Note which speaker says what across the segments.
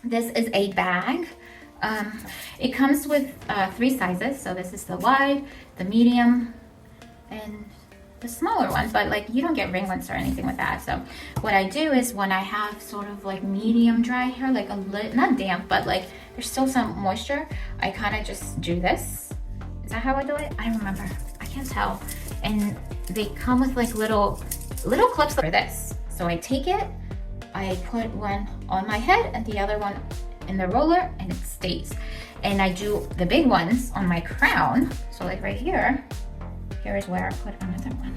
Speaker 1: This is a bag. It comes with 3 sizes. So this is the wide, the medium, and the smaller one, but like you don't get ringlets or anything with that. So what I do is when I have sort of like medium dry hair, like a little, not damp, but like there's still some moisture, I kind of just do this. Is that how I do it? I don't remember. I can't tell. And they come with like little clips for this. So I take it, I put one on my head and the other one in the roller, and it stays. And I do the big ones on my crown. So like right here, here is where I put another one.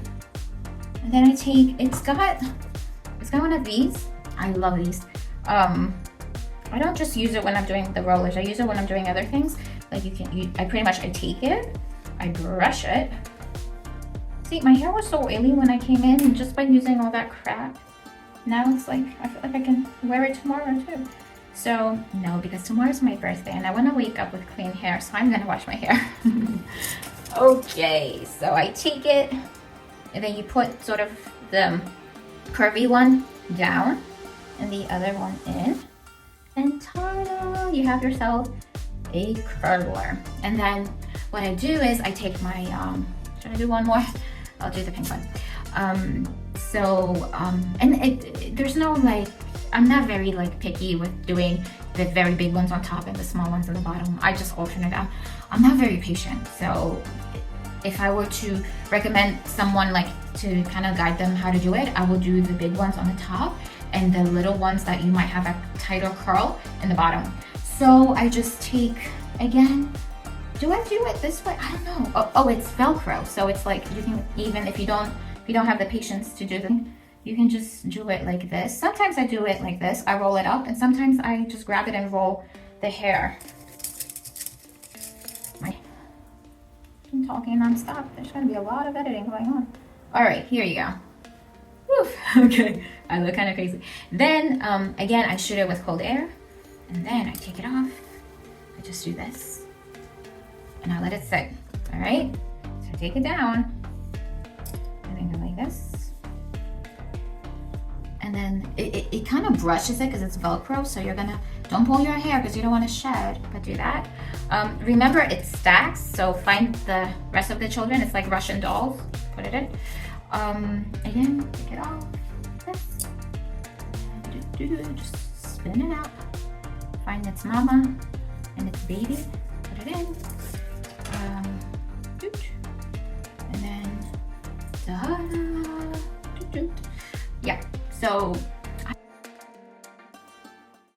Speaker 1: And then I take, it's got one of these. I love these. I don't just use it when I'm doing the rollers. I use it when I'm doing other things. Like I take it, I brush it. See, my hair was so oily when I came in, and just by using all that crap, now it's like, I feel like I can wear it tomorrow too. So no, because tomorrow's my birthday and I want to wake up with clean hair, so I'm gonna wash my hair. Okay, so I take it, and then you put sort of the curvy one down and the other one in, and ta-da, you have yourself a curler. And then what I do is I take my, should I do one more? I'll do the pink one. There's no like, I'm not very like picky with doing the very big ones on top and the small ones on the bottom. I just alternate them. I'm not very patient, so if I were to recommend someone like to kind of guide them how to do it, I will do the big ones on the top and the little ones that you might have a tighter curl in the bottom. So I just take, again, do I do it this way? I don't know. Oh, it's Velcro, so it's like you can, even if you don't have the patience to do them, you can just do it like this. Sometimes I do it like this. I roll it up, and sometimes I just grab it and roll the hair. I'm talking non-stop. There's gonna be a lot of editing going on. All right, here you go. Woo. Okay, I look kind of crazy. Then again, I shoot it with cold air, and then I take it off. I just do this, and I let it sit. All right, so I take it down, and then go like this, and then it kind of brushes it because it's Velcro. So you're gonna, don't pull your hair because you don't want to shed, but do that. Remember, it stacks, so find the rest of the children. It's like Russian dolls. Put it in. Again, take it off. This. Just spin it out. Find its mama and its baby. Put it in. And then, yeah. So